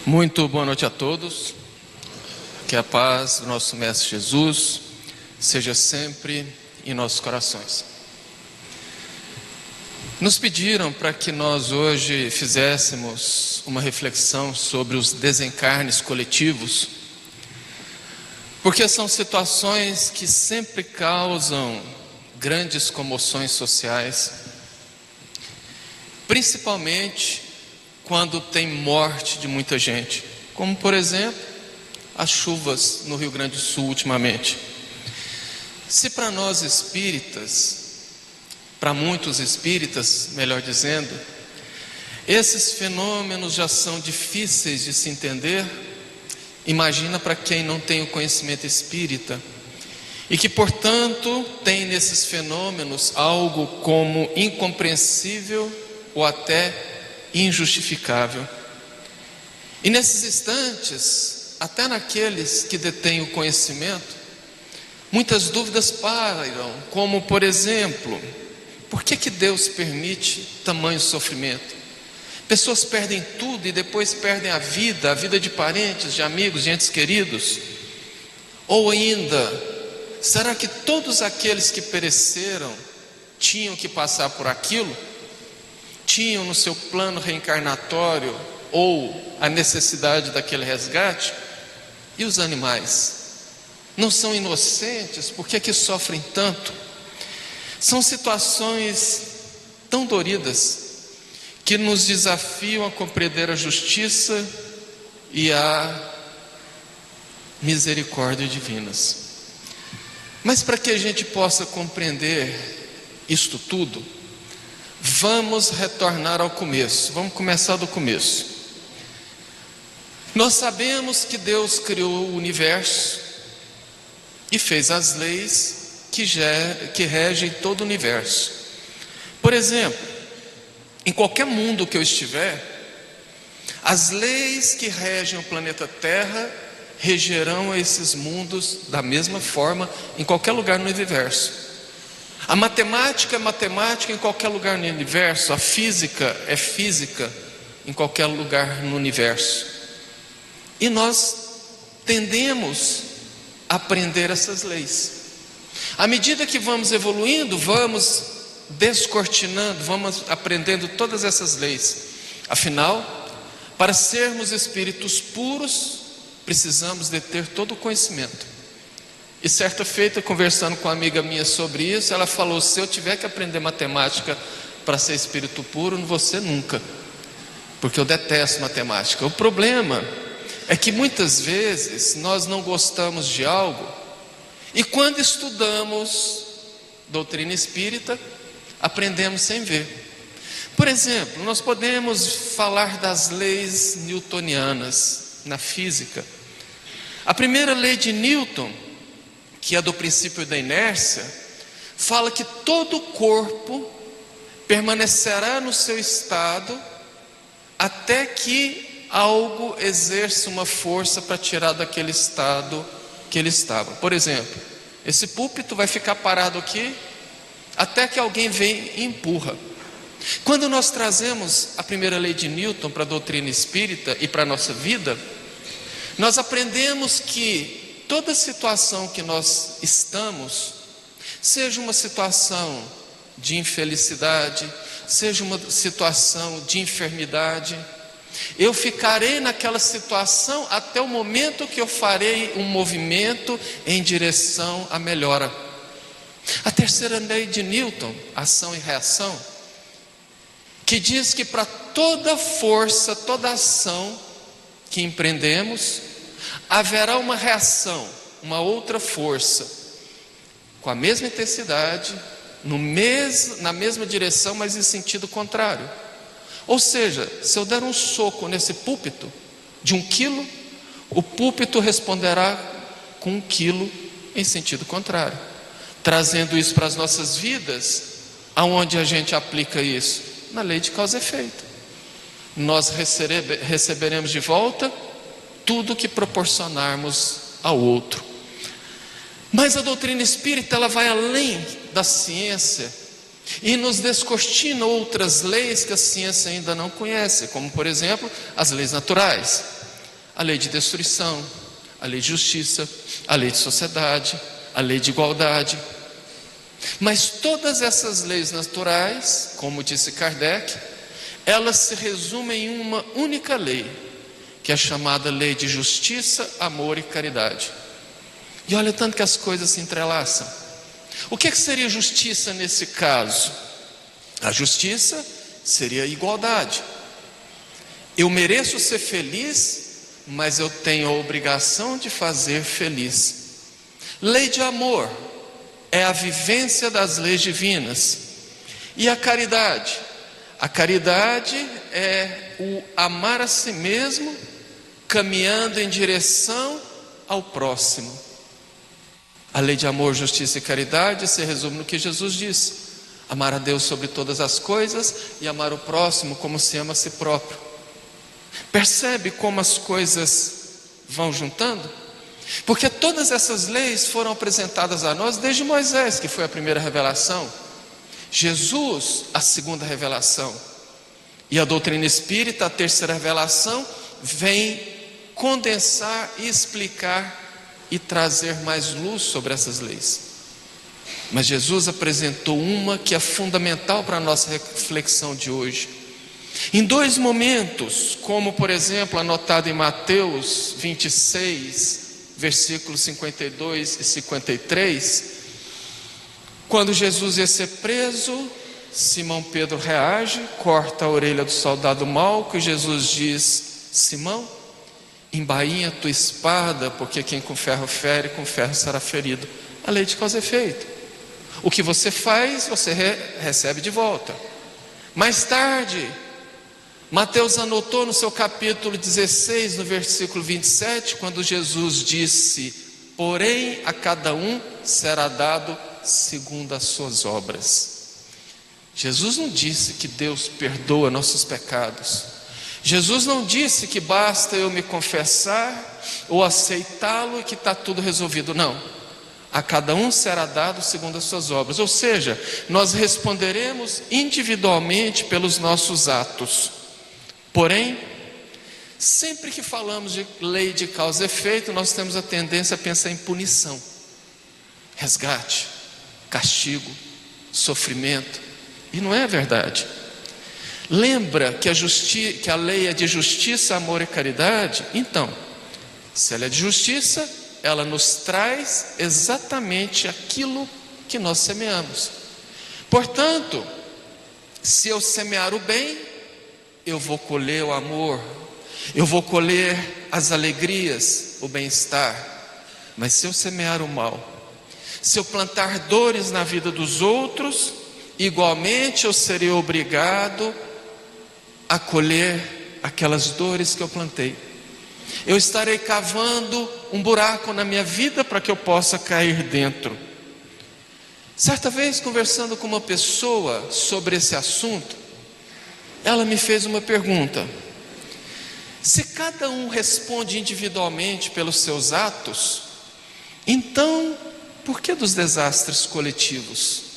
Muito boa noite a todos. Que a paz do nosso Mestre Jesus seja sempre em nossos corações. Nos pediram para que nós hoje fizéssemos uma reflexão sobre os desencarnes coletivos, porque são situações que sempre causam grandes comoções sociais, principalmente quando tem morte de muita gente, como por exemplo as chuvas no Rio Grande do Sul ultimamente. Se para nós espíritas, para muitos espíritas, melhor dizendo, esses fenômenos já são difíceis de se entender, imagina para quem não tem o conhecimento espírita e que, portanto, tem nesses fenômenos algo como incompreensível ou até injustificável. E nesses instantes, até naqueles que detêm o conhecimento, muitas dúvidas pairam, como por exemplo, por que Deus permite tamanho sofrimento? Pessoas perdem tudo e depois perdem a vida de parentes, de amigos, de entes queridos. Ou ainda, será que todos aqueles que pereceram tinham que passar por aquilo? Tinham no seu plano reencarnatório ou a necessidade daquele resgate? E os animais? Não são inocentes? Por que sofrem tanto? São situações tão doridas que nos desafiam a compreender a justiça e a misericórdia divinas. Mas para que a gente possa compreender isto tudo, vamos retornar ao começo. Vamos começar do começo. Nós sabemos que Deus criou o universo e fez as leis que regem todo o universo. Por exemplo, em qualquer mundo que eu estiver, as leis que regem o planeta Terra regerão esses mundos da mesma forma em qualquer lugar no universo. A matemática é matemática em qualquer lugar no universo, a física é física em qualquer lugar no universo. E nós tendemos a aprender essas leis. À medida que vamos evoluindo, vamos descortinando, vamos aprendendo todas essas leis. Afinal, para sermos espíritos puros, precisamos de ter todo o conhecimento. E certa feita, conversando com uma amiga minha sobre isso, ela falou: se eu tiver que aprender matemática para ser espírito puro, não vou ser nunca, porque eu detesto matemática. O problema é que muitas vezes nós não gostamos de algo, e quando estudamos doutrina espírita, aprendemos sem ver. Por exemplo, nós podemos falar das leis newtonianas na física. A primeira lei de Newton, que é do princípio da inércia, fala que todo corpo permanecerá no seu estado até que algo exerça uma força para tirar daquele estado que ele estava. Por exemplo, esse púlpito vai ficar parado aqui até que alguém vem e empurra. Quando nós trazemos a primeira lei de Newton para a doutrina espírita e para a nossa vida, nós aprendemos que toda situação que nós estamos, seja uma situação de infelicidade, seja uma situação de enfermidade, eu ficarei naquela situação até o momento que eu farei um movimento em direção à melhora. A terceira lei de Newton, ação e reação, que diz que para toda força, toda ação que empreendemos, haverá uma reação, uma outra força, com a mesma intensidade, na mesma direção, mas em sentido contrário. Ou seja, se eu der um soco nesse púlpito de 1 quilo, o púlpito responderá com 1 quilo em sentido contrário. Trazendo isso para as nossas vidas, aonde a gente aplica isso? Na lei de causa e efeito. Nós receberemos de volta tudo que proporcionarmos ao outro. Mas a doutrina espírita, ela vai além da ciência e nos descortina outras leis que a ciência ainda não conhece, como por exemplo as leis naturais. a lei de destruição, a lei de justiça, a lei de sociedade, a lei de igualdade. Mas todas essas leis naturais, como disse Kardec, elas se resumem em uma única lei, que é chamada lei de justiça, amor e caridade. E olha tanto que as coisas se entrelaçam. O que seria justiça nesse caso? A justiça seria a igualdade. Eu mereço ser feliz, mas eu tenho a obrigação de fazer feliz. Lei de amor é a vivência das leis divinas. E a caridade? A caridade é o amar a si mesmo, caminhando em direção ao próximo. A lei de amor, justiça e caridade se resume no que Jesus disse: amar a Deus sobre todas as coisas e amar o próximo como se ama a si próprio. Percebe como as coisas vão juntando? Porque todas essas leis foram apresentadas a nós desde Moisés, que foi a primeira revelação, Jesus, a segunda revelação, e a doutrina espírita, a terceira revelação, vem condensar e explicar e trazer mais luz sobre essas leis. Mas Jesus apresentou uma que é fundamental para a nossa reflexão de hoje. Em dois momentos, como por exemplo anotado em Mateus 26, versículos 52 e 53, quando Jesus ia ser preso, Simão Pedro reage, corta a orelha do soldado mau, que Jesus diz: Simão, embainha tua espada, porque quem com ferro fere, com ferro será ferido. A lei de causa e efeito. O que você faz, você recebe de volta. Mais tarde, Mateus anotou no seu capítulo 16, no versículo 27, quando Jesus disse: porém a cada um será dado segundo as suas obras. Jesus não disse que Deus perdoa nossos pecados. Jesus não disse que basta eu me confessar ou aceitá-lo e que está tudo resolvido. Não. A cada um será dado segundo as suas obras. Ou seja, nós responderemos individualmente pelos nossos atos. Porém, sempre que falamos de lei de causa e efeito, nós temos a tendência a pensar em punição, resgate, castigo, sofrimento. E não é verdade. Lembra que a lei é de justiça, amor e caridade? Então, se ela é de justiça, ela nos traz exatamente aquilo que nós semeamos. Portanto, se eu semear o bem, eu vou colher o amor, eu vou colher as alegrias, o bem-estar. Mas se eu semear o mal, se eu plantar dores na vida dos outros, igualmente eu serei obrigado a colher aquelas dores que eu plantei. Eu estarei cavando um buraco na minha vida para que eu possa cair dentro. Certa vez, conversando com uma pessoa sobre esse assunto, ela me fez uma pergunta: se cada um responde individualmente pelos seus atos, então por que dos desastres coletivos?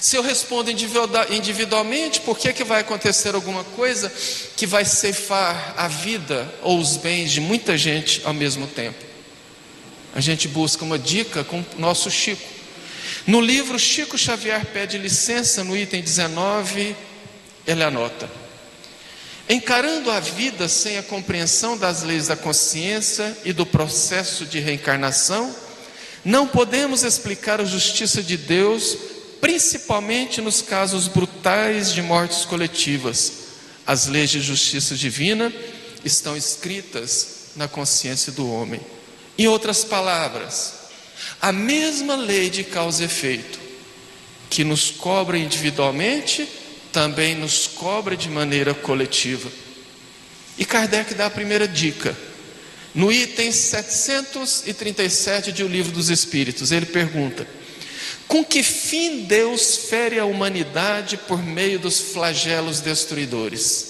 Se eu respondo individualmente, por que vai acontecer alguma coisa que vai ceifar a vida ou os bens de muita gente ao mesmo tempo? A gente busca uma dica com o nosso Chico. No livro Chico Xavier Pede Licença, no item 19, ele anota: encarando a vida sem a compreensão das leis da consciência e do processo de reencarnação, não podemos explicar a justiça de Deus, principalmente nos casos brutais de mortes coletivas. As leis de justiça divina estão escritas na consciência do homem. Em outras palavras, a mesma lei de causa e efeito que nos cobra individualmente, também nos cobra de maneira coletiva. E Kardec dá a primeira dica. No item 737 de O Livro dos Espíritos, ele pergunta: com que fim Deus fere a humanidade por meio dos flagelos destruidores?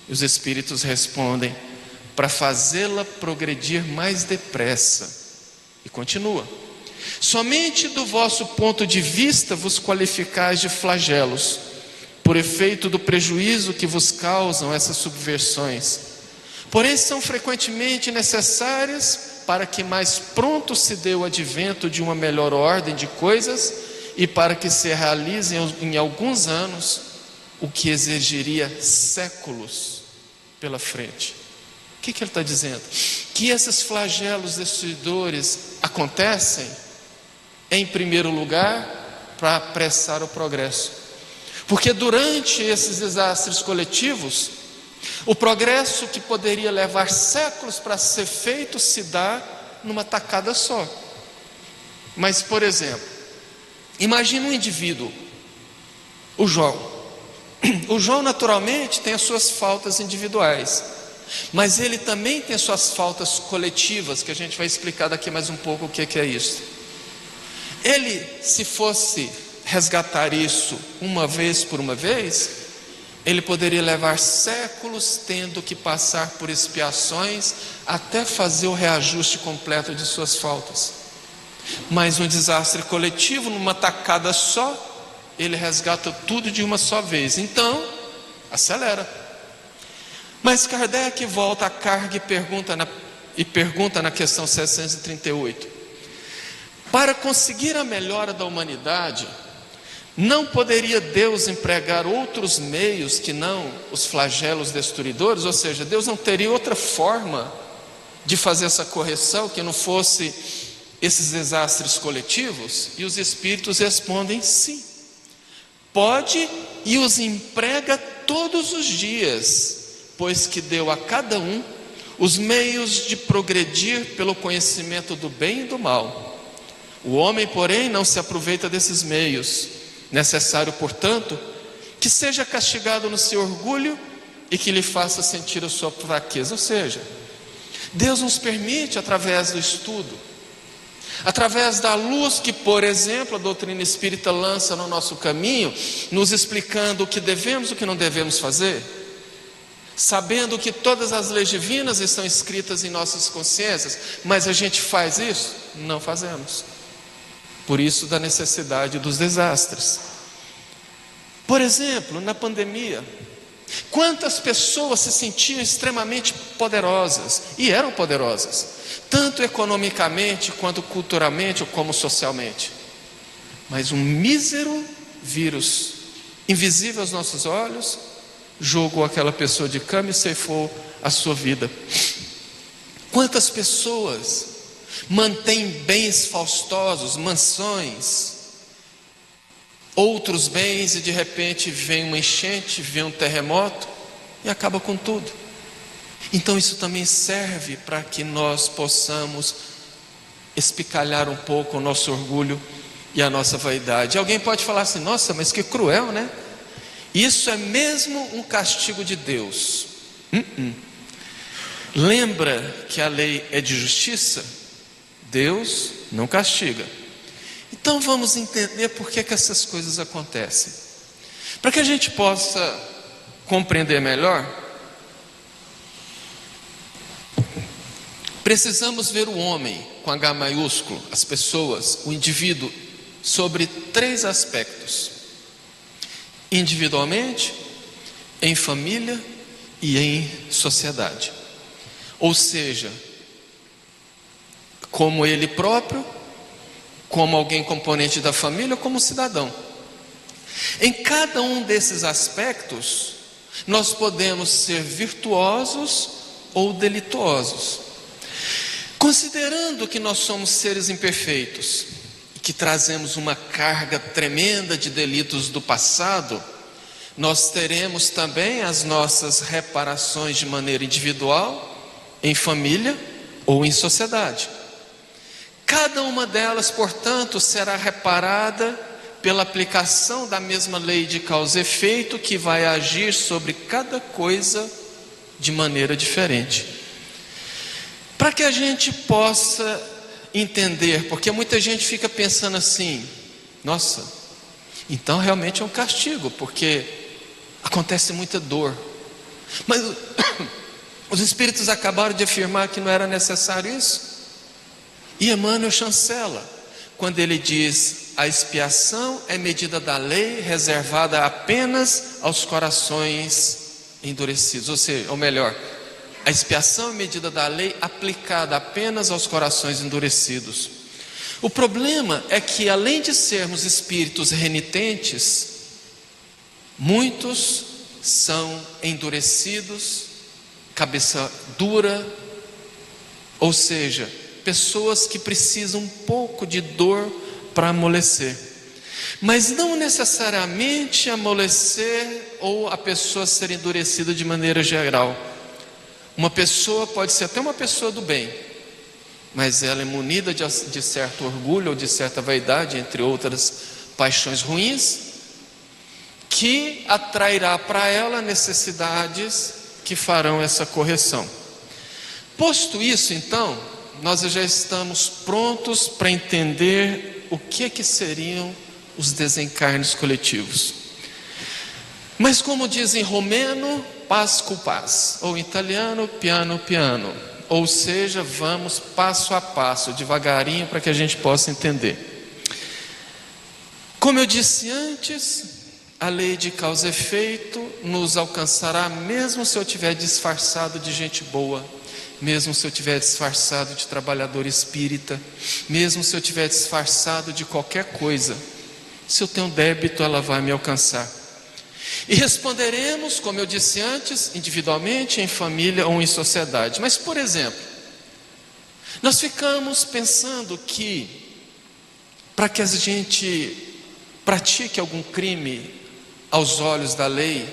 E os Espíritos respondem: para fazê-la progredir mais depressa. E continua: somente do vosso ponto de vista vos qualificais de flagelos, por efeito do prejuízo que vos causam essas subversões. porém são frequentemente necessárias para que mais pronto se dê o advento de uma melhor ordem de coisas e para que se realizem em alguns anos o que exigiria séculos pela frente. O que ele está dizendo? Que esses flagelos destruidores acontecem, em primeiro lugar, para apressar o progresso. Porque durante esses desastres coletivos, o progresso que poderia levar séculos para ser feito se dá numa tacada só. Mas, por exemplo, imagine um indivíduo, o João. O João naturalmente tem as suas faltas individuais, mas ele também tem as suas faltas coletivas, que a gente vai explicar daqui mais um pouco o que é isso. Ele, se fosse resgatar isso uma vez por uma vez, ele poderia levar séculos tendo que passar por expiações até fazer o reajuste completo de suas faltas. Mas um desastre coletivo, numa tacada só, ele resgata tudo de uma só vez. Então, acelera. Mas Kardec volta à carga e pergunta na questão 738: para conseguir a melhora da humanidade, não poderia Deus empregar outros meios que não os flagelos destruidores? Ou seja, Deus não teria outra forma de fazer essa correção que não fosse esses desastres coletivos? E os espíritos respondem sim. Pode e os emprega todos os dias, pois que deu a cada um os meios de progredir pelo conhecimento do bem e do mal. O homem, porém, não se aproveita desses meios. Necessário, portanto, que seja castigado no seu orgulho e que lhe faça sentir a sua fraqueza. Ou seja, Deus nos permite, através do estudo, através da luz que, por exemplo, a doutrina espírita lança no nosso caminho, nos explicando o que devemos e o que não devemos fazer, sabendo que todas as leis divinas estão escritas em nossas consciências, mas a gente faz isso? Não fazemos. Por isso da necessidade dos desastres. Por exemplo, na pandemia, quantas pessoas se sentiam extremamente poderosas, e eram poderosas, tanto economicamente, quanto culturalmente, ou como socialmente. Mas um mísero vírus, invisível aos nossos olhos, jogou aquela pessoa de cama e ceifou a sua vida. Quantas pessoas mantêm bens faustosos, mansões, outros bens, e de repente vem uma enchente, vem um terremoto e acaba com tudo. Então isso também serve para que nós possamos espicalhar um pouco o nosso orgulho e a nossa vaidade. Alguém pode falar assim: nossa, mas que cruel, né? Isso é mesmo um castigo de Deus. Lembra que a lei é de justiça? Deus não castiga. Então vamos entender por que essas coisas acontecem. Para que a gente possa compreender melhor, precisamos ver o homem com H maiúsculo, as pessoas, o indivíduo, sobre 3 aspectos: individualmente, em família e em sociedade. Ou seja, como ele próprio, como alguém componente da família, como cidadão. Em cada um desses aspectos, nós podemos ser virtuosos ou delituosos. Considerando que nós somos seres imperfeitos e que trazemos uma carga tremenda de delitos do passado, nós teremos também as nossas reparações de maneira individual, em família ou em sociedade. Cada uma delas, portanto, será reparada pela aplicação da mesma lei de causa e efeito, que vai agir sobre cada coisa de maneira diferente. Para que a gente possa entender, porque muita gente fica pensando assim: nossa, então realmente é um castigo, porque acontece muita dor. Mas os espíritos acabaram de afirmar que não era necessário isso. E Emmanuel chancela quando ele diz: a expiação é medida da lei, reservada apenas aos corações endurecidos. Ou seja, ou melhor, A expiação é medida da lei aplicada apenas aos corações endurecidos. O problema é que, além de sermos espíritos renitentes, muitos são endurecidos, cabeça dura, ou seja, pessoas que precisam um pouco de dor para amolecer. Mas não necessariamente amolecer ou a pessoa ser endurecida de maneira geral. Uma pessoa pode ser até uma pessoa do bem, mas ela é munida de certo orgulho ou de certa vaidade, entre outras paixões ruins, que atrairá para ela necessidades que farão essa correção. Posto isso, então, nós já estamos prontos para entender o que seriam os desencarnes coletivos. Mas como diz em romeno, paz com paz, ou em italiano, piano piano, ou seja, vamos passo a passo, devagarinho, para que a gente possa entender. Como eu disse antes, a lei de causa e efeito nos alcançará mesmo se eu estiver disfarçado de gente boa, mesmo se eu estiver disfarçado de trabalhador espírita, mesmo se eu estiver disfarçado de qualquer coisa. Se eu tenho débito, ela vai me alcançar. E responderemos, como eu disse antes, individualmente, em família ou em sociedade. Mas, por exemplo, nós ficamos pensando que, para que a gente pratique algum crime aos olhos da lei,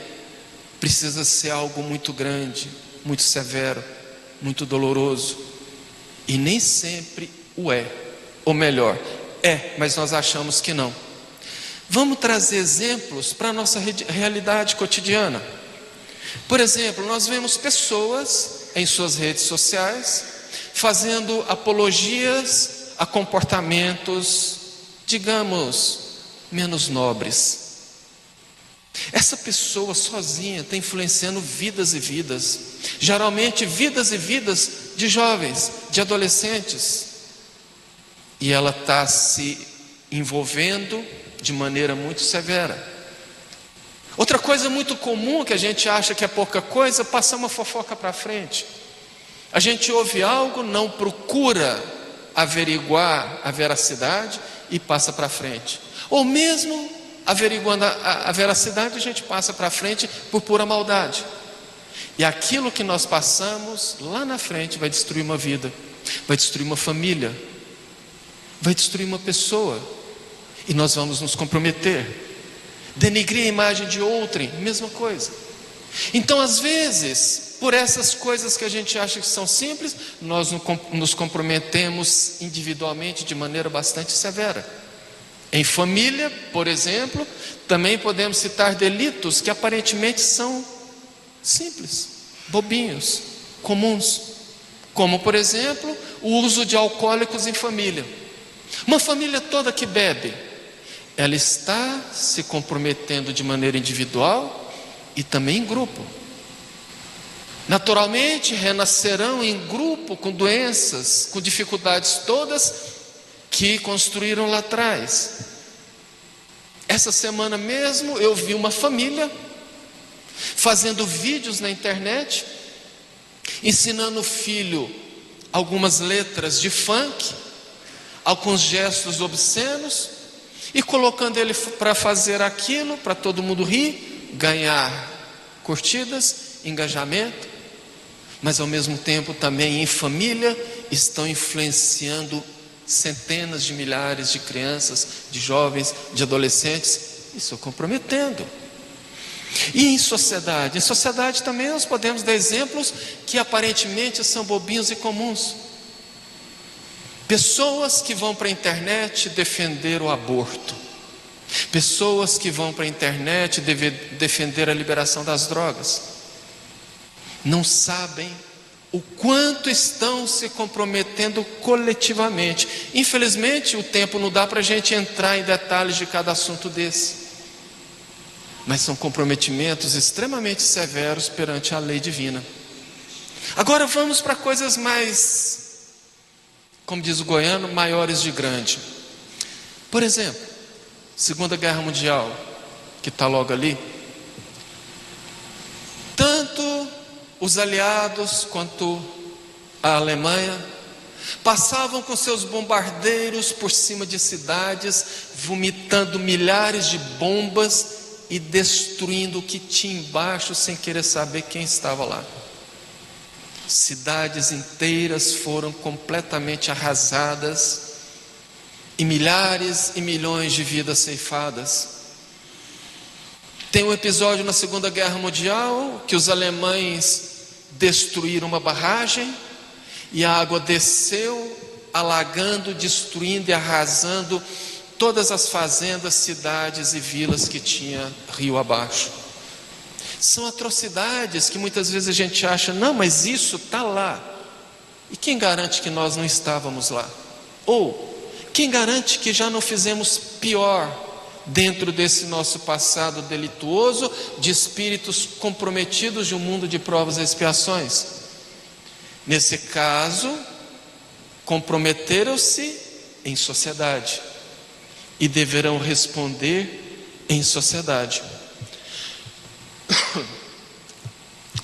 precisa ser algo muito grande, muito severo, muito doloroso. E nem sempre o é. Ou melhor, é, mas nós achamos que não. Vamos trazer exemplos para a nossa realidade cotidiana. Por exemplo, nós vemos pessoas em suas redes sociais fazendo apologias a comportamentos, digamos, menos nobres. Essa pessoa sozinha está influenciando vidas e vidas, geralmente vidas e vidas de jovens, de adolescentes, e ela está se envolvendo de maneira muito severa. Outra coisa muito comum, que a gente acha que é pouca coisa, passar uma fofoca para frente. A gente ouve algo, não procura averiguar a veracidade e passa para frente. Ou mesmo averiguando a veracidade, a gente passa para frente por pura maldade. E aquilo que nós passamos lá na frente vai destruir uma vida, vai destruir uma família, vai destruir uma pessoa. E nós vamos nos comprometer. Denigrir a imagem de outrem, mesma coisa. Então, às vezes, por essas coisas que a gente acha que são simples, nós nos comprometemos individualmente de maneira bastante severa. Em família, por exemplo, também podemos citar delitos que aparentemente são simples, bobinhos, comuns. Como, por exemplo, o uso de alcoólicos em família. Uma família toda que bebe, ela está se comprometendo de maneira individual e também em grupo. Naturalmente, renascerão em grupo com doenças, com dificuldades todas que construíram lá atrás. Essa semana mesmo eu vi uma família fazendo vídeos na internet, ensinando o filho algumas letras de funk, alguns gestos obscenos, e colocando ele para fazer aquilo, para todo mundo rir, ganhar curtidas, engajamento, mas ao mesmo tempo também em família estão influenciando centenas de milhares de crianças, de jovens, de adolescentes, isso comprometendo. E em sociedade também nós podemos dar exemplos que aparentemente são bobinhos e comuns. Pessoas que vão para a internet defender o aborto, pessoas que vão para a internet defender a liberação das drogas, não sabem o quanto estão se comprometendo coletivamente. Infelizmente o tempo não dá para a gente entrar em detalhes de cada assunto desse, mas são comprometimentos extremamente severos perante a lei divina. Agora vamos para coisas mais, como diz o goiano, maiores de grande. Por exemplo, Segunda Guerra Mundial, que está logo ali. Tanto os aliados quanto a Alemanha passavam com seus bombardeiros por cima de cidades, vomitando milhares de bombas e destruindo o que tinha embaixo sem querer saber quem estava lá. Cidades inteiras foram completamente arrasadas e milhares e milhões de vidas ceifadas. Tem um episódio na Segunda Guerra Mundial que os alemães destruíram uma barragem e a água desceu, alagando, destruindo e arrasando todas as fazendas, cidades e vilas que tinha rio abaixo. São atrocidades que muitas vezes a gente acha, não, mas isso está lá. E quem garante que nós não estávamos lá? Ou quem garante que já não fizemos pior dentro desse nosso passado delituoso, de espíritos comprometidos de um mundo de provas e expiações? Nesse caso, comprometeram-se em sociedade e deverão responder em sociedade.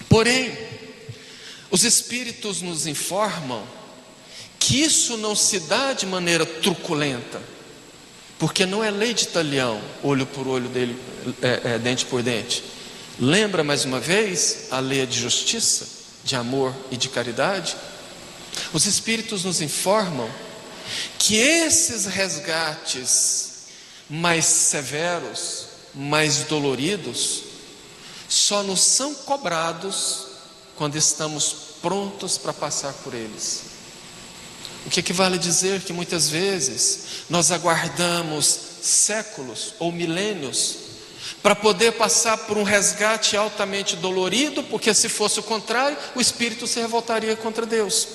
Porém, os espíritos nos informam que isso não se dá de maneira truculenta, porque não é lei de talião, olho por olho, dente por dente. Lembra mais uma vez a lei de justiça, de amor e de caridade? Os espíritos nos informam que esses resgates mais severos, mais doloridos, só nos são cobrados quando estamos prontos para passar por eles. O que equivale a dizer que muitas vezes nós aguardamos séculos ou milênios para poder passar por um resgate altamente dolorido, porque se fosse o contrário, o espírito se revoltaria contra Deus.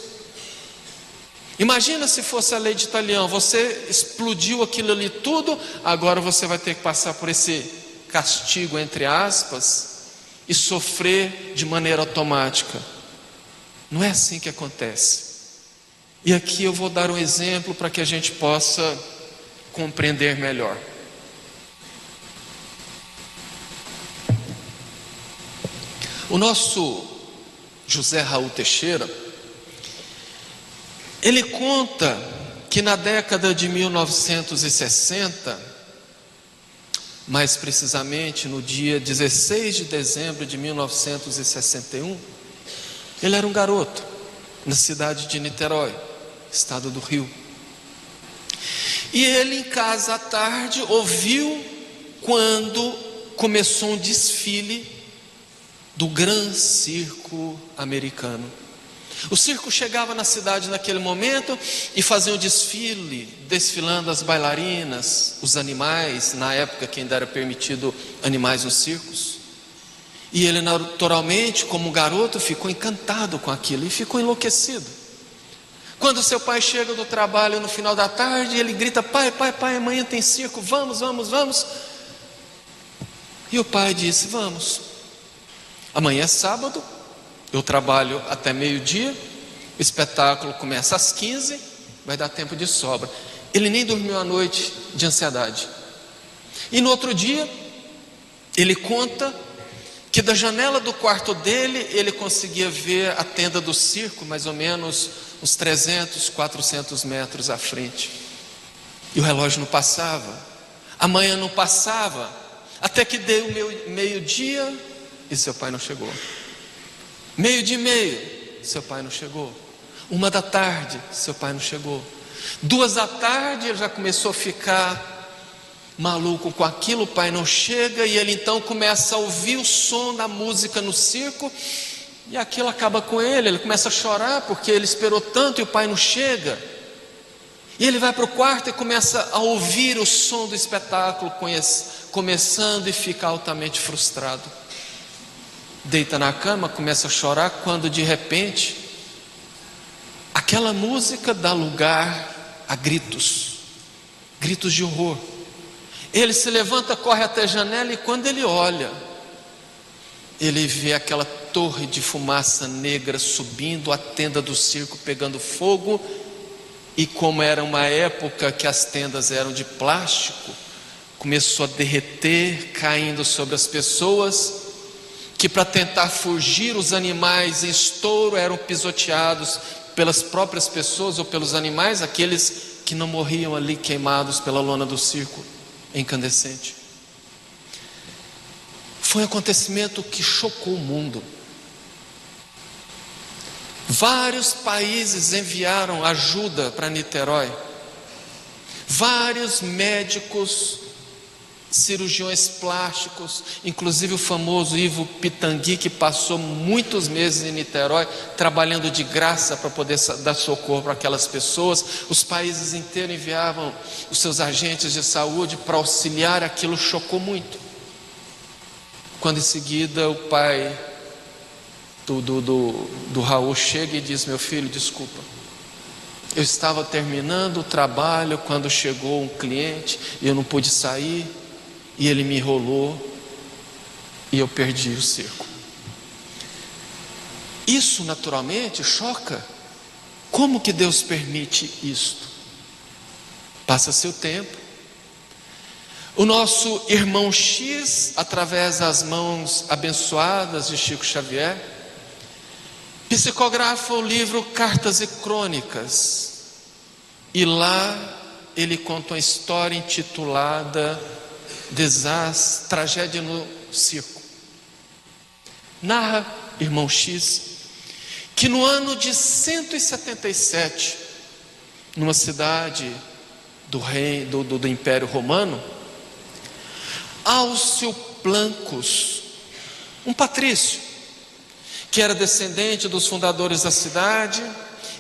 Imagina se fosse a lei de talião, você explodiu aquilo ali tudo, agora você vai ter que passar por esse castigo, entre aspas, e sofrer de maneira automática. Não é assim que acontece. E aqui eu vou dar um exemplo para que a gente possa compreender melhor. O nosso José Raul Teixeira, ele conta que na década de 1960, mais precisamente no dia 16 de dezembro de 1961, ele era um garoto na cidade de Niterói, estado do Rio. E ele, em casa à tarde, ouviu quando começou um desfile do Gran Circo americano. O circo chegava na cidade naquele momento e fazia um desfile, desfilando as bailarinas, os animais, na época que ainda era permitido animais nos circos. E ele naturalmente, como garoto, ficou encantado com aquilo e ficou enlouquecido. Quando seu pai chega do trabalho no final da tarde, ele grita: pai, amanhã tem circo, vamos. E o pai disse: vamos. Amanhã é sábado, eu trabalho até meio-dia, o espetáculo começa às 15, vai dar tempo de sobra. Ele nem dormiu a noite de ansiedade. E no outro dia, ele conta que da janela do quarto dele, ele conseguia ver a tenda do circo, mais ou menos uns 300, 400 metros à frente. E o relógio não passava, a manhã não passava, até que deu meio-dia e seu pai não chegou. Meio-dia e meio, seu pai não chegou. 1 da tarde, seu pai não chegou. 2 da tarde, ele já começou a ficar maluco com aquilo, o pai não chega, e ele então começa a ouvir o som da música no circo, e aquilo acaba com ele começa a chorar, porque ele esperou tanto e o pai não chega. E ele vai para o quarto e começa a ouvir o som do espetáculo começando, e fica altamente frustrado. Deita na cama, começa a chorar, quando de repente aquela música dá lugar a gritos de horror. Ele se levanta, corre até a janela, e quando ele olha, ele vê aquela torre de fumaça negra subindo, a tenda do circo pegando fogo. E como era uma época que as tendas eram de plástico, começou a derreter, caindo sobre as pessoas, que para tentar fugir os animais em estouro eram pisoteados pelas próprias pessoas ou pelos animais, aqueles que não morriam ali queimados pela lona do circo incandescente. Foi um acontecimento que chocou o mundo. Vários países enviaram ajuda para Niterói. Vários médicos, cirurgiões plásticos, inclusive o famoso Ivo Pitangui, que passou muitos meses em Niterói trabalhando de graça para poder dar socorro para aquelas pessoas. Os países inteiros enviavam os seus agentes de saúde para auxiliar. Aquilo chocou muito. Quando em seguida o pai do Raul chega e diz: meu filho, desculpa, eu estava terminando o trabalho quando chegou um cliente e eu não pude sair, e ele me enrolou e eu perdi o circo. Isso naturalmente choca. Como que Deus permite isto? Passa-se o tempo, o nosso irmão X, através das mãos abençoadas de Chico Xavier, psicografa o livro Cartas e Crônicas, e lá ele conta uma história intitulada Desastre, Tragédia no Circo. Narra, irmão X, que no ano de 177, numa cidade do Império Romano, Álcio Plancus, um patrício, que era descendente dos fundadores da cidade,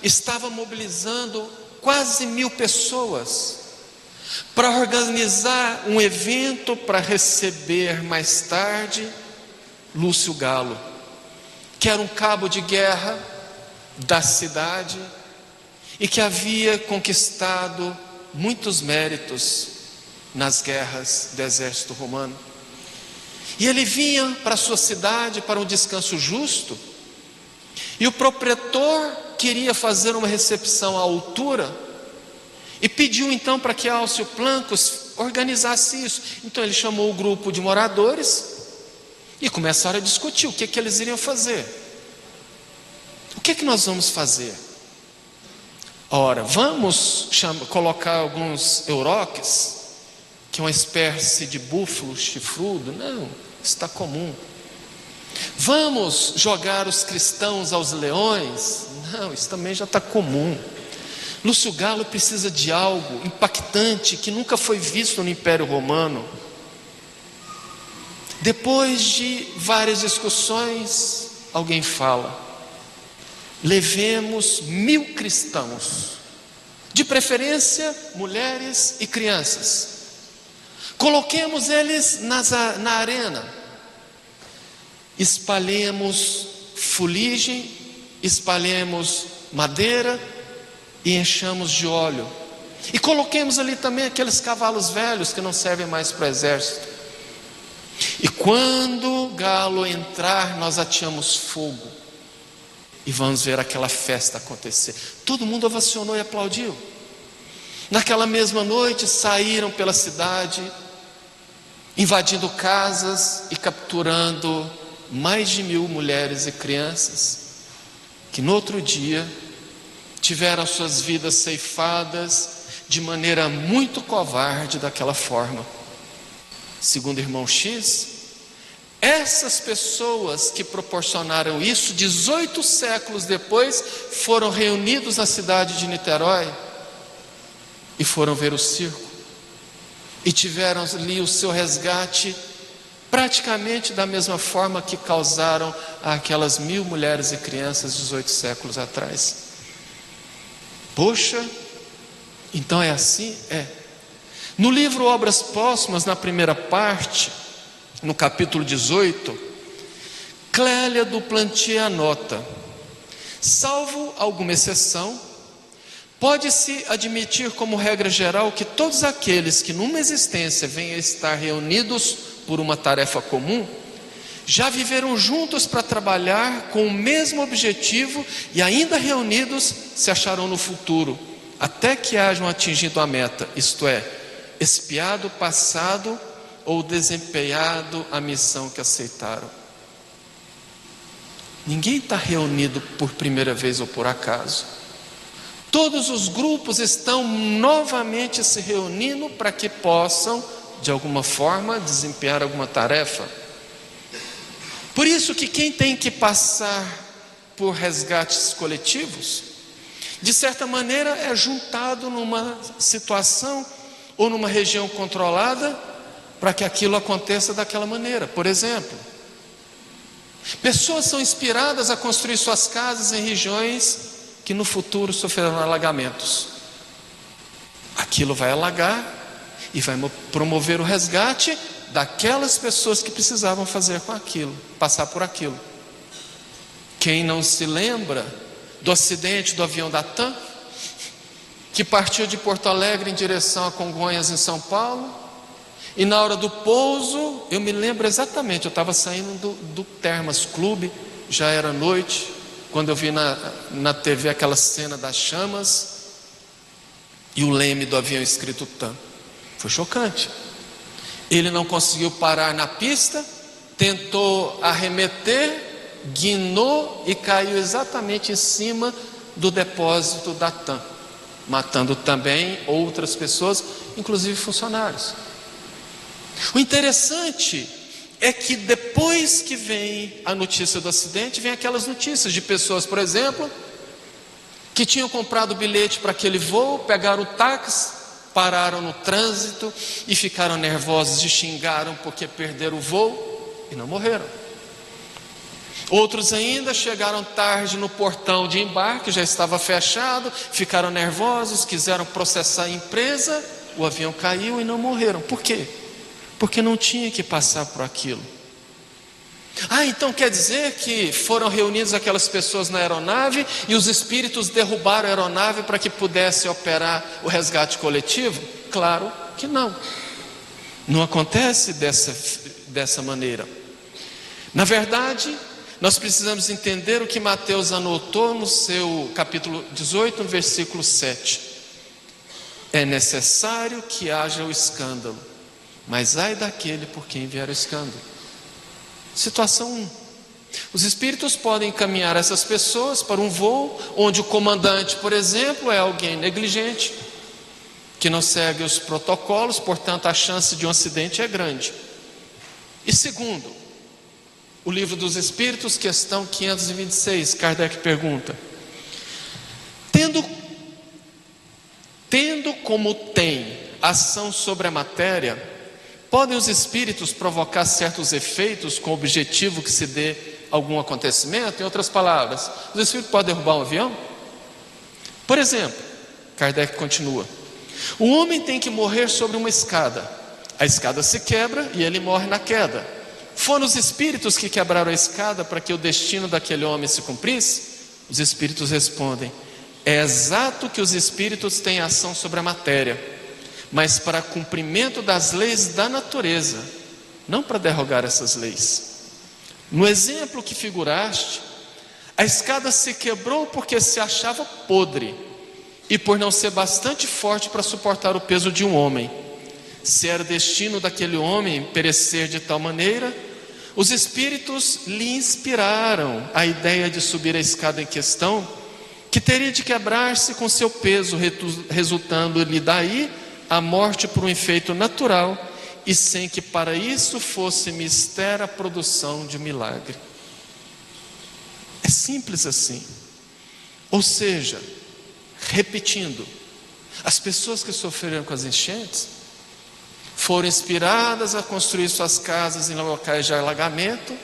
estava mobilizando quase 1000 pessoas para organizar um evento para receber mais tarde Lúcio Galo, que era um cabo de guerra da cidade e que havia conquistado muitos méritos nas guerras do exército romano. E ele vinha para a sua cidade para um descanso justo, e o propretor queria fazer uma recepção à altura, e pediu então para que Álcio Plancus organizasse isso. Então ele chamou o grupo de moradores e começaram a discutir o que eles iriam fazer. O que nós vamos fazer? Ora, vamos colocar alguns euroques, que é uma espécie de búfalo chifrudo? Não, isso está comum. Vamos jogar os cristãos aos leões? Não, isso também já está comum. Lúcio Galo precisa de algo impactante que nunca foi visto no Império Romano. Depois de várias discussões, alguém fala: levemos 1000 cristãos, de preferência mulheres e crianças, coloquemos eles na arena, espalhemos fuligem, espalhemos madeira e enchamos de óleo, e coloquemos ali também aqueles cavalos velhos que não servem mais para o exército. E quando Galo entrar, nós ateamos fogo e vamos ver aquela festa acontecer. Todo mundo ovacionou e aplaudiu. Naquela mesma noite saíram pela cidade, invadindo casas e capturando mais de 1000 mulheres e crianças, que no outro dia tiveram suas vidas ceifadas de maneira muito covarde daquela forma. Segundo o irmão X, essas pessoas que proporcionaram isso, 18 séculos depois, foram reunidos na cidade de Niterói e foram ver o circo, e tiveram ali o seu resgate praticamente da mesma forma que causaram aquelas 1000 mulheres e crianças 18 séculos atrás. Poxa, então é assim? É. No livro Obras Póstumas, na primeira parte, no capítulo 18, Clélia do Plantier anota: salvo alguma exceção, pode-se admitir como regra geral que todos aqueles que numa existência venham a estar reunidos por uma tarefa comum, já viveram juntos para trabalhar com o mesmo objetivo, e ainda reunidos se acharão no futuro, até que hajam atingido a meta, isto é, expiado o passado ou desempenhado a missão que aceitaram. Ninguém está reunido por primeira vez ou por acaso. Todos os grupos estão novamente se reunindo para que possam, de alguma forma, desempenhar alguma tarefa. Por isso que quem tem que passar por resgates coletivos, de certa maneira é juntado numa situação ou numa região controlada para que aquilo aconteça daquela maneira. Por exemplo, pessoas são inspiradas a construir suas casas em regiões que no futuro sofrerão alagamentos. Aquilo vai alagar e vai promover o resgate daquelas pessoas que precisavam fazer com aquilo, passar por aquilo. Quem não se lembra do acidente do avião da TAM, que partiu de Porto Alegre em direção a Congonhas, em São Paulo, e na hora do pouso, eu me lembro exatamente, eu estava saindo do Termas Clube, já era noite, quando eu vi na TV aquela cena das chamas e o leme do avião escrito TAM. Foi chocante. Ele não conseguiu parar na pista, tentou arremeter, guinou e caiu exatamente em cima do depósito da TAM, matando também outras pessoas, inclusive funcionários. O interessante é que depois que vem a notícia do acidente, vem aquelas notícias de pessoas, por exemplo, que tinham comprado bilhete para aquele voo, pegaram o táxi, pararam no trânsito e ficaram nervosos e xingaram porque perderam o voo e não morreram. Outros ainda chegaram tarde no portão de embarque, já estava fechado, ficaram nervosos, quiseram processar a empresa, o avião caiu e não morreram. Por quê? Porque não tinha que passar por aquilo. Então quer dizer que foram reunidas aquelas pessoas na aeronave e os espíritos derrubaram a aeronave para que pudesse operar o resgate coletivo? Claro que não. Não acontece dessa maneira. Na verdade, nós precisamos entender o que Mateus anotou no seu capítulo 18, no versículo 7. É necessário que haja o escândalo, mas ai daquele por quem vier o escândalo. Situação 1. Os espíritos podem encaminhar essas pessoas para um voo onde o comandante, por exemplo, é alguém negligente, que não segue os protocolos, portanto a chance de um acidente é grande. E segundo, o Livro dos Espíritos, questão 526, Kardec pergunta: tendo como tem ação sobre a matéria, podem os espíritos provocar certos efeitos com o objetivo que se dê algum acontecimento? Em outras palavras, os espíritos podem derrubar um avião? Por exemplo, Kardec continua: o homem tem que morrer sobre uma escada, a escada se quebra e ele morre na queda. Foram os espíritos que quebraram a escada para que o destino daquele homem se cumprisse? Os espíritos respondem: é exato que os espíritos têm ação sobre a matéria, mas para cumprimento das leis da natureza, não para derrogar essas leis. No exemplo que figuraste, a escada se quebrou porque se achava podre e por não ser bastante forte para suportar o peso de um homem. Se era destino daquele homem perecer de tal maneira, os espíritos lhe inspiraram a ideia de subir a escada em questão, que teria de quebrar-se com seu peso, resultando-lhe daí a morte por um efeito natural, e sem que para isso fosse mister a produção de um milagre. É simples assim. Ou seja, repetindo, as pessoas que sofreram com as enchentes foram inspiradas a construir suas casas em locais de alagamento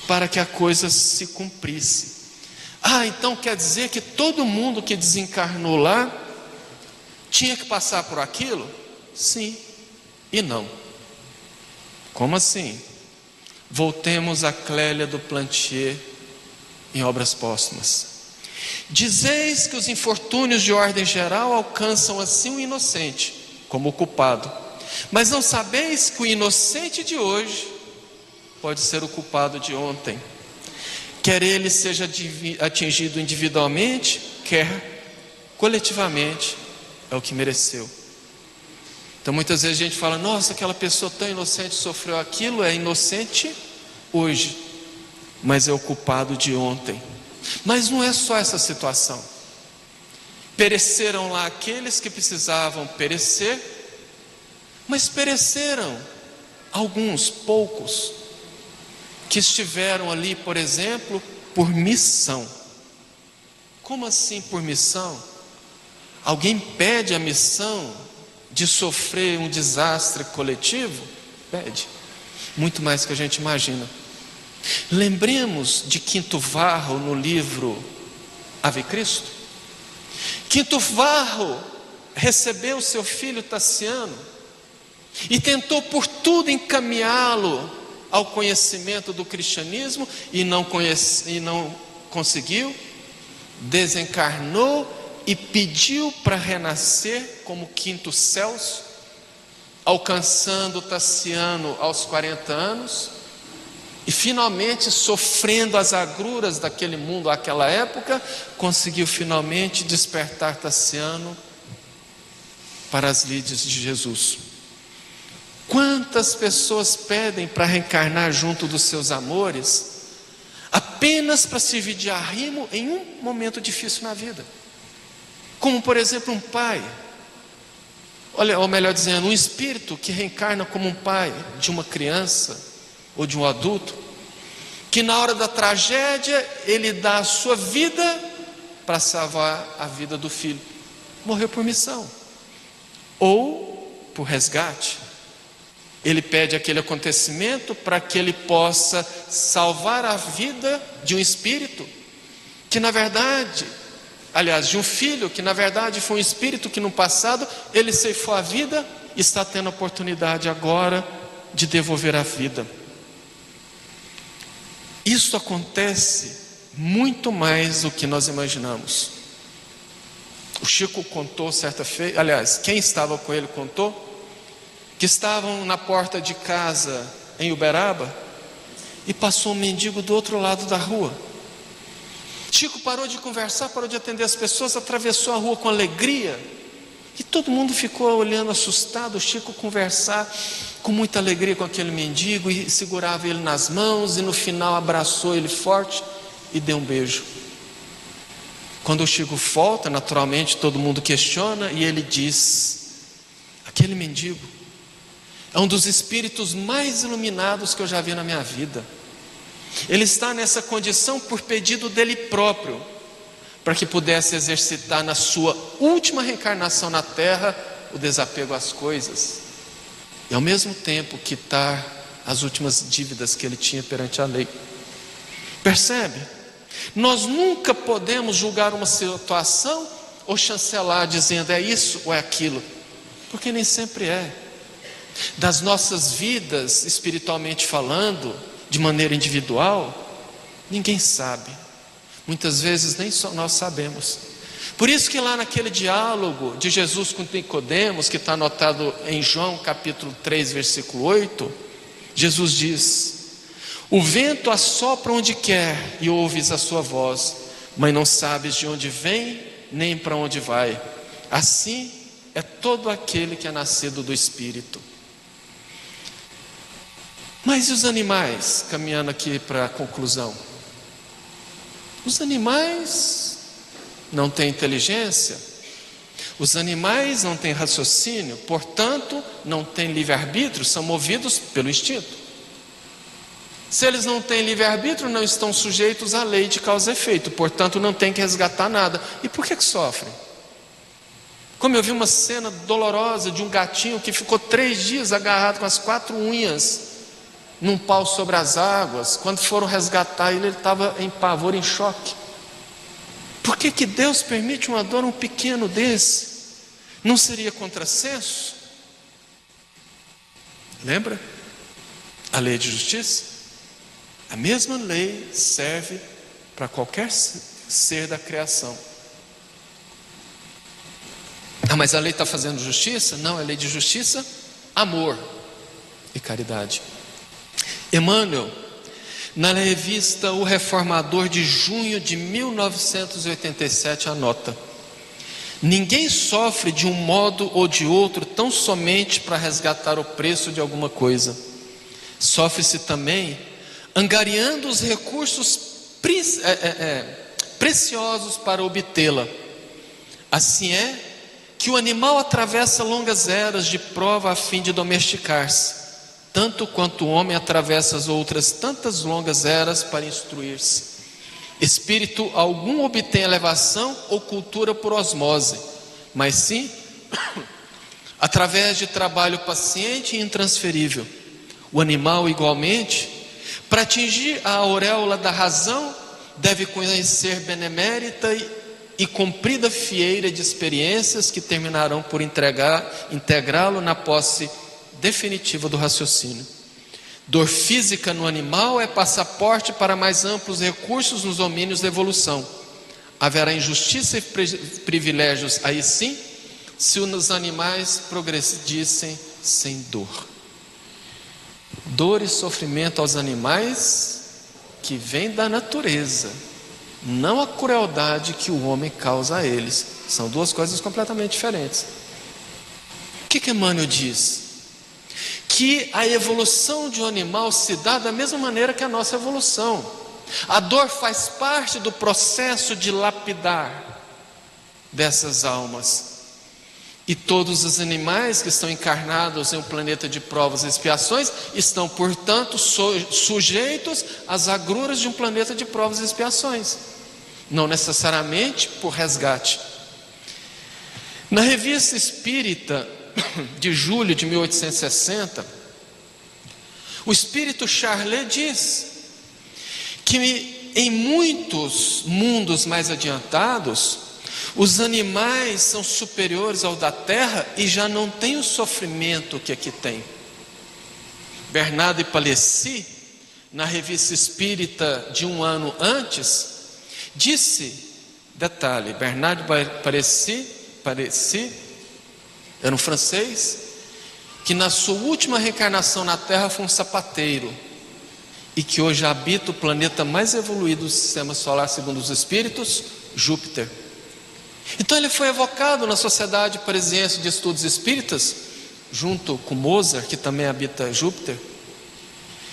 para que a coisa se cumprisse. Então quer dizer que todo mundo que desencarnou lá tinha que passar por aquilo? Sim e não. Como assim? Voltemos à Clélia do Plantier em Obras Póstumas. Dizeis que os infortúnios de ordem geral alcançam assim o inocente, como o culpado, mas não sabeis que o inocente de hoje pode ser o culpado de ontem, quer ele seja atingido individualmente, quer coletivamente, é o que mereceu. Então muitas vezes a gente fala: nossa, aquela pessoa tão inocente sofreu aquilo. É inocente hoje, mas é o culpado de ontem. Mas não é só essa situação. Pereceram lá aqueles que precisavam perecer, mas pereceram alguns, poucos, que estiveram ali, por exemplo, por missão. Como assim por missão? Alguém pede a missão de sofrer um desastre coletivo? Pede. Muito mais que a gente imagina. Lembremos de Quinto Varro no livro Ave Cristo. Quinto Varro recebeu seu filho Tassiano e tentou por tudo encaminhá-lo ao conhecimento do cristianismo e não conseguiu. Desencarnou e pediu para renascer como quinto Celso, alcançando Tassiano aos 40 anos, e finalmente, sofrendo as agruras daquele mundo àquela época, conseguiu finalmente despertar Tassiano para as lides de Jesus. Quantas pessoas pedem para reencarnar junto dos seus amores, apenas para servir de arrimo em um momento difícil na vida? Como por exemplo um pai, ou melhor dizendo, um espírito que reencarna como um pai de uma criança ou de um adulto, que na hora da tragédia ele dá a sua vida para salvar a vida do filho. Morreu por missão ou por resgate. Ele pede aquele acontecimento para que ele possa salvar a vida de um espírito que na verdade, aliás, de um filho que na verdade foi um espírito que no passado ele ceifou a vida e está tendo a oportunidade agora de devolver a vida. Isso acontece muito mais do que nós imaginamos. O Chico contou certa feita, aliás, quem estava com ele contou, que estavam na porta de casa em Uberaba e passou um mendigo do outro lado da rua. Chico parou de conversar, parou de atender as pessoas, atravessou a rua com alegria e todo mundo ficou olhando assustado. O Chico conversar com muita alegria com aquele mendigo e segurava ele nas mãos e no final abraçou ele forte e deu um beijo. Quando o Chico volta, naturalmente todo mundo questiona e ele diz: aquele mendigo é um dos espíritos mais iluminados que eu já vi na minha vida. Ele está nessa condição por pedido dele próprio, para que pudesse exercitar na sua última reencarnação na Terra o desapego às coisas e ao mesmo tempo quitar as últimas dívidas que ele tinha perante a lei. Percebe? Nós nunca podemos julgar uma situação ou chancelar dizendo é isso ou é aquilo, porque nem sempre é. Das nossas vidas, espiritualmente falando, de maneira individual, ninguém sabe. Muitas vezes nem só nós sabemos. Por isso que lá naquele diálogo de Jesus com Nicodemos, que está anotado em João capítulo 3, versículo 8, Jesus diz: o vento assopra onde quer e ouves a sua voz, mas não sabes de onde vem nem para onde vai. Assim é todo aquele que é nascido do Espírito. Mas e os animais? Caminhando aqui para a conclusão. Os animais não têm inteligência, os animais não têm raciocínio, portanto não têm livre-arbítrio, são movidos pelo instinto. Se eles não têm livre-arbítrio, não estão sujeitos à lei de causa e efeito, portanto não têm que resgatar nada. E por que sofrem? Como eu vi uma cena dolorosa de um gatinho que ficou 3 dias agarrado com as 4 unhas num pau sobre as águas. Quando foram resgatar ele estava em pavor, em choque. Por que Deus permite uma dor um pequeno desse? Não seria contrassenso? Lembra? A lei de justiça? A mesma lei serve para qualquer ser da criação. Ah, mas a lei está fazendo justiça? Não, é lei de justiça, amor e caridade. Emmanuel, na revista O Reformador de junho de 1987, anota: ninguém sofre de um modo ou de outro tão somente para resgatar o preço de alguma coisa. Sofre-se também angariando os recursos preciosos para obtê-la. Assim é que o animal atravessa longas eras de prova a fim de domesticar-se, tanto quanto o homem atravessa as outras tantas longas eras para instruir-se. Espírito algum obtém elevação ou cultura por osmose, mas sim através de trabalho paciente e intransferível. O animal, igualmente, para atingir a auréola da razão, deve conhecer benemérita e comprida fieira de experiências que terminarão por integrá-lo na posse definitiva do raciocínio. Dor física no animal é passaporte para mais amplos recursos nos domínios da evolução. Haverá injustiça e privilégios, aí sim, se os animais progredissem sem dor. Dor e sofrimento aos animais que vem da natureza, não a crueldade que o homem causa a eles. São duas coisas completamente diferentes. O que Emmanuel diz? Que a evolução de um animal se dá da mesma maneira que a nossa evolução. A dor faz parte do processo de lapidar dessas almas. E todos os animais que estão encarnados em um planeta de provas e expiações estão, portanto, sujeitos às agruras de um planeta de provas e expiações, não necessariamente por resgate. Na Revista Espírita de julho de 1860, o espírito Charlet diz que em muitos mundos mais adiantados, os animais são superiores ao da terra e já não tem o sofrimento que aqui tem. Bernardo de Palissy, na Revista Espírita de um ano antes, disse, detalhe, Bernardo de Palissy era um francês, que na sua última reencarnação na Terra foi um sapateiro, e que hoje habita o planeta mais evoluído do sistema solar, segundo os espíritos, Júpiter. Então ele foi evocado na Sociedade Parisiense de Estudos Espíritas, junto com Mozart, que também habita Júpiter.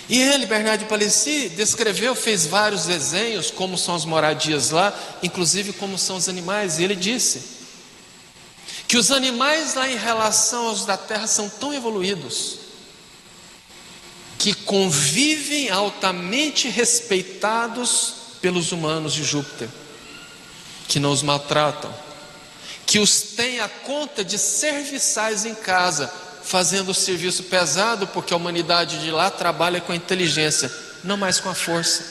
E ele, Bernardo de Palissy, descreveu, fez vários desenhos, como são as moradias lá, inclusive como são os animais. E ele disse que os animais lá em relação aos da Terra são tão evoluídos, que convivem altamente respeitados pelos humanos de Júpiter, que não os maltratam, que os têm a conta de serviçais em casa, fazendo o serviço pesado, porque a humanidade de lá trabalha com a inteligência, não mais com a força.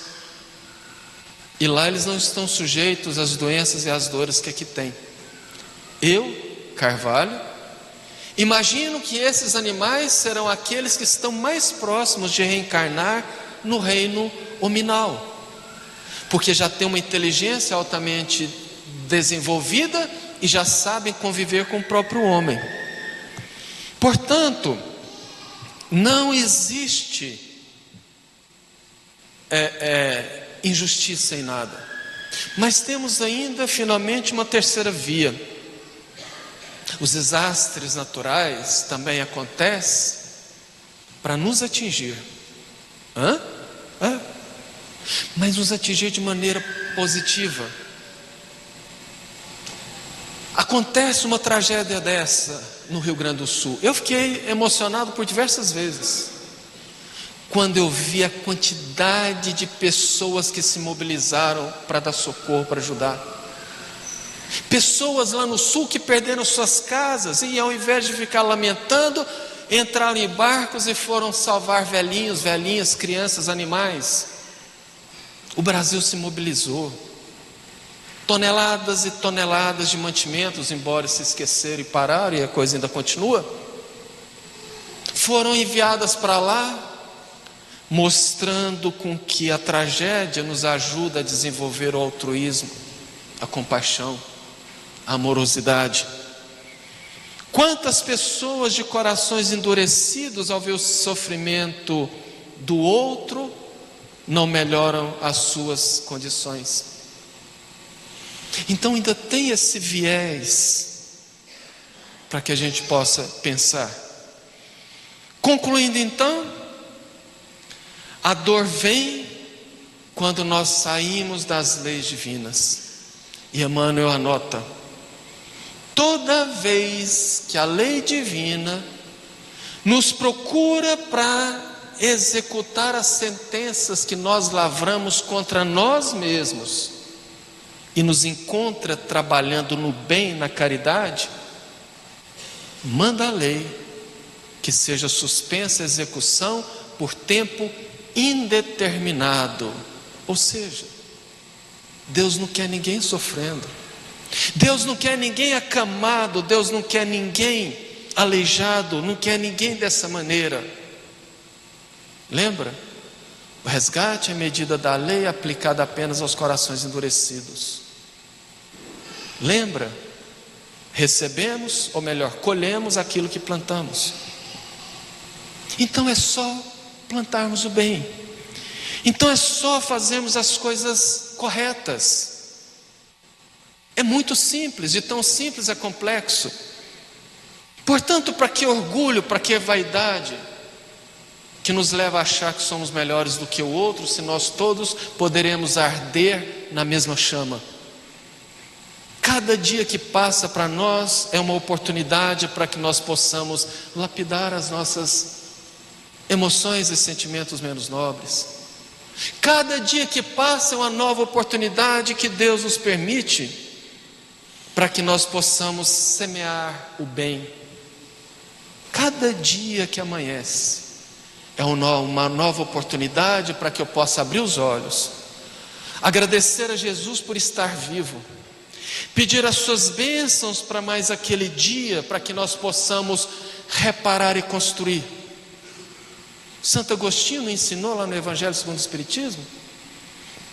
E lá eles não estão sujeitos às doenças e às dores que aqui tem. Eu, Carvalho, imagino que esses animais serão aqueles que estão mais próximos de reencarnar no reino hominal, porque já tem uma inteligência altamente desenvolvida e já sabem conviver com o próprio homem. Portanto, não existe injustiça em nada, mas temos ainda finalmente uma terceira via. Os desastres naturais também acontecem para nos atingir, mas nos atingir de maneira positiva. Acontece uma tragédia dessa no Rio Grande do Sul. Eu fiquei emocionado por diversas vezes, quando eu vi a quantidade de pessoas que se mobilizaram para dar socorro, para ajudar. Pessoas lá no sul que perderam suas casas e, ao invés de ficar lamentando, entraram em barcos e foram salvar velhinhos, velhinhas, crianças, animais. O Brasil se mobilizou. Toneladas e toneladas de mantimentos, embora se esqueceram e pararam, e a coisa ainda continua, foram enviadas para lá, mostrando com que a tragédia nos ajuda a desenvolver o altruísmo, a compaixão, a amorosidade. Quantas pessoas de corações endurecidos ao ver o sofrimento do outro não melhoram as suas condições. Então ainda tem esse viés para que a gente possa pensar. Concluindo então, A dor vem quando nós saímos das leis divinas. E Emmanuel anota: toda vez que a lei divina nos procura para executar as sentenças que nós lavramos contra nós mesmos e nos encontra trabalhando no bem, na caridade, manda a lei que seja suspensa a execução por tempo indeterminado. Ou seja, Deus não quer ninguém sofrendo, Deus não quer ninguém acamado, Deus não quer ninguém aleijado, não quer ninguém dessa maneira. Lembra? O resgate é medida da lei aplicada apenas aos corações endurecidos. Lembra? Recebemos, ou melhor, colhemos aquilo que plantamos. Então é só plantarmos o bem. Então é só fazermos as coisas corretas. É muito simples, de tão simples é complexo. Portanto, para que orgulho, para que vaidade que nos leva a achar que somos melhores do que o outro, se nós todos poderemos arder na mesma chama? Cada dia que passa para nós é uma oportunidade para que nós possamos lapidar as nossas emoções e sentimentos menos nobres. Cada dia que passa é uma nova oportunidade que Deus nos permite para que nós possamos semear o bem. Cada dia que amanhece é uma nova oportunidade para que eu possa abrir os olhos, agradecer a Jesus por estar vivo, pedir as suas bênçãos para mais aquele dia, para que nós possamos reparar e construir. Santo Agostinho ensinou lá no Evangelho segundo o Espiritismo: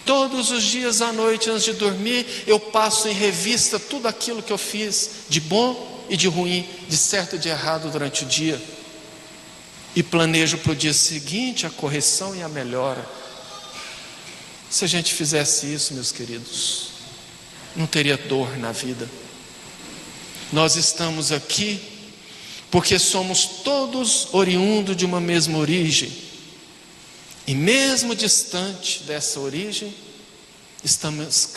todos os dias à noite, antes de dormir, eu passo em revista tudo aquilo que eu fiz de bom e de ruim, de certo e de errado durante o dia, e planejo para o dia seguinte a correção e a melhora. Se a gente fizesse isso, meus queridos, não teria dor na vida. Nós estamos aqui porque somos todos oriundos de uma mesma origem, e mesmo distante dessa origem, estamos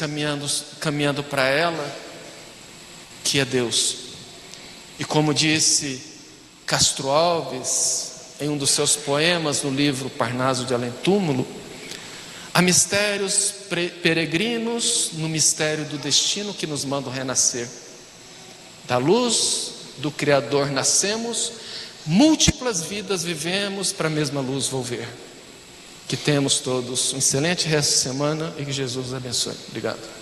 caminhando para ela, que é Deus. E como disse Castro Alves em um dos seus poemas no livro Parnaso de Além Túmulo: há mistérios peregrinos no mistério do destino que nos mandam renascer. Da luz do Criador nascemos, múltiplas vidas vivemos para a mesma luz volver. Que temos todos um excelente resto de semana e que Jesus os abençoe. Obrigado.